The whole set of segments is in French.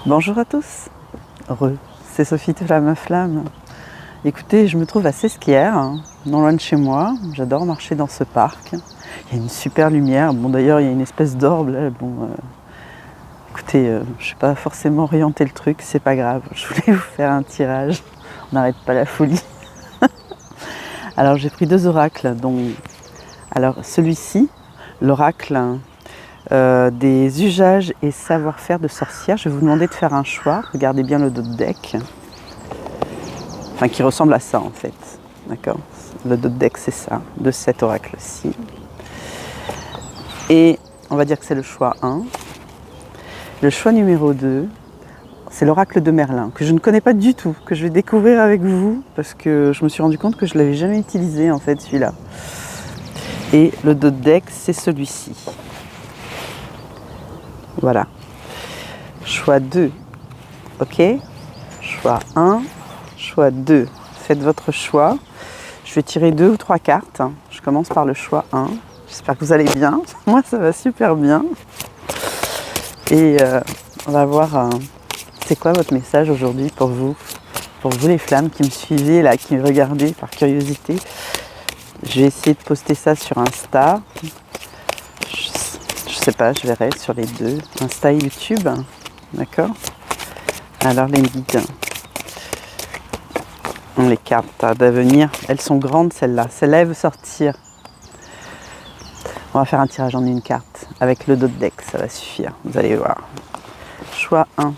Bonjour à tous, c'est Sophie de Flamme à Flamme. Écoutez, je me trouve à Sesquières, non loin de chez moi. J'adore marcher dans ce parc. Il y a une super lumière. Bon, d'ailleurs, il y a une espèce d'orbe là. Bon, écoutez, je ne suis pas forcément orienté le truc, c'est pas grave. Je voulais vous faire un tirage. On n'arrête pas la folie. Alors, j'ai pris deux oracles, dont alors celui-ci, l'oracle des usages et savoir-faire de sorcière. Je vais vous demander de faire un choix. Regardez bien le dos de deck. Enfin, qui ressemble à ça en fait. D'accord? Le dos de deck, c'est ça, de cet oracle-ci. Et on va dire que c'est le choix 1. Le choix numéro 2, c'est l'oracle de Merlin, que je ne connais pas du tout, que je vais découvrir avec vous, parce que je me suis rendu compte que je ne l'avais jamais utilisé en fait, celui-là. Et le dos de deck, c'est celui-ci. Voilà. Choix 2. Ok? Choix 1. Choix 2. Faites votre choix. Je vais tirer 2 ou 3 cartes. Je commence par le choix 1. J'espère que vous allez bien. Moi, ça va super bien. Et on va voir c'est quoi votre message aujourd'hui pour vous les flammes qui me suivez, là, qui me regardez par curiosité. Je vais essayer de poster ça sur Insta. Je sais pas, je verrai sur les deux. Insta et YouTube. D'accord? Alors, les guides. Les cartes d'avenir, elles sont grandes celles-là. Celle-là, elle veut sortir. On va faire un tirage en une carte. Avec le dos de deck, ça va suffire. Vous allez voir. Choix 1.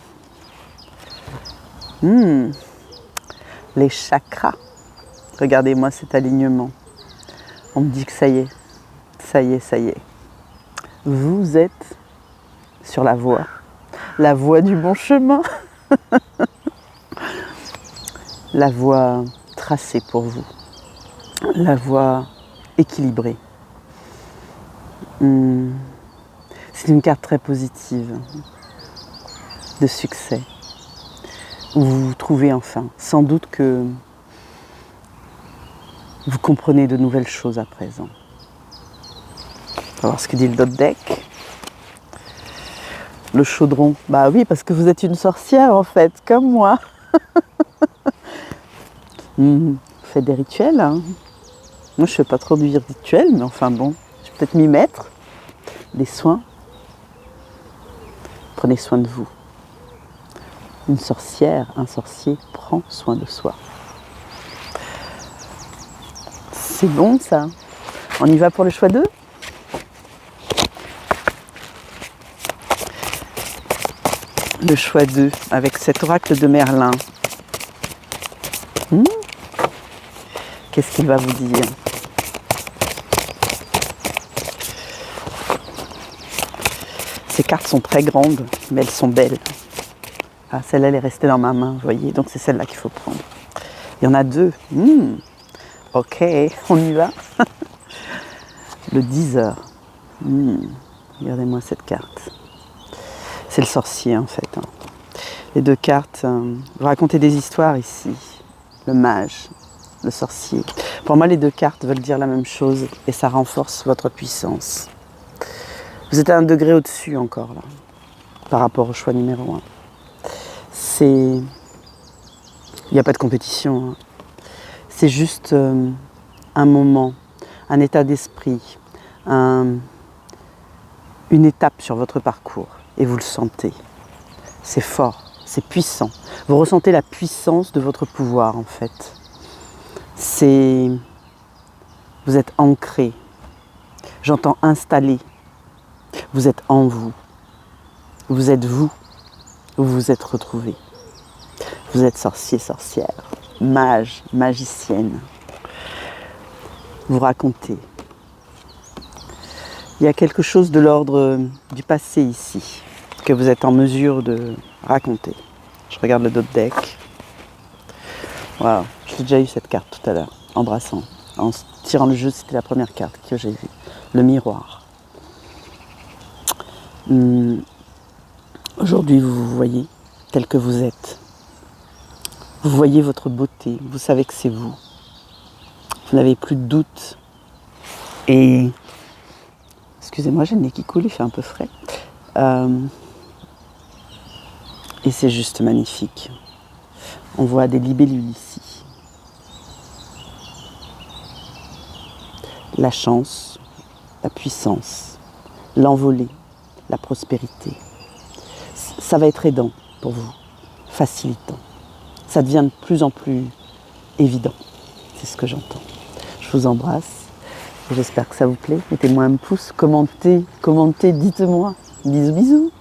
Les chakras. Regardez-moi cet alignement. On me dit que ça y est. Ça y est, ça y est. Vous êtes sur la voie du bon chemin. La voie tracée pour vous. La voie équilibrée. C'est une carte très positive de succès. Où vous vous trouvez enfin. Sans doute que vous comprenez de nouvelles choses à présent. On va voir ce que dit le dos de deck. Le chaudron. Bah oui, parce que vous êtes une sorcière en fait, comme moi. Vous faites des rituels, hein. Moi, je ne fais pas trop de rituels, mais enfin bon, je vais peut-être m'y mettre. Des soins. Prenez soin de vous. Une sorcière, un sorcier prend soin de soi. C'est bon ça. On y va pour le choix 2. Le choix 2 avec cet oracle de Merlin. Qu'est-ce qu'il va vous dire? Ces cartes sont très grandes, mais elles sont belles. Ah, celle-là, elle est restée dans ma main, vous voyez, donc c'est celle-là qu'il faut prendre. Il y en a 2. Ok, on y va. Le 10 heures. Regardez-moi cette carte. C'est le sorcier, en fait. Les 2 cartes, vous racontez des histoires ici. Le mage, le sorcier. Pour moi, les 2 cartes veulent dire la même chose et ça renforce votre puissance. Vous êtes à un degré au-dessus encore, là, par rapport au choix numéro 1. Il n'y a pas de compétition. C'est juste un moment, un état d'esprit, une étape sur votre parcours. Et vous le sentez. C'est fort, c'est puissant. Vous ressentez la puissance de votre pouvoir, en fait. Vous êtes ancré. J'entends installé. Vous êtes en vous. Vous êtes vous. Vous vous êtes retrouvé. Vous êtes sorcier, sorcière, mage, magicienne. Vous racontez. Il y a quelque chose de l'ordre du passé ici, que vous êtes en mesure de raconter. Je regarde le dos de deck. Waouh, j'ai déjà eu cette carte tout à l'heure, embrassant. En tirant le jeu, c'était la première carte que j'ai vue. Le miroir. Aujourd'hui, vous vous voyez tel que vous êtes. Vous voyez votre beauté, vous savez que c'est vous. Vous n'avez plus de doute. Et, excusez-moi, j'ai le nez qui coule, il fait un peu frais. Et c'est juste magnifique. On voit des libellules ici. La chance, la puissance, l'envolée, la prospérité. Ça va être aidant pour vous, facilitant. Ça devient de plus en plus évident. C'est ce que j'entends. Je vous embrasse. J'espère que ça vous plaît. Mettez-moi un pouce, commentez, dites-moi. Bisous, bisous.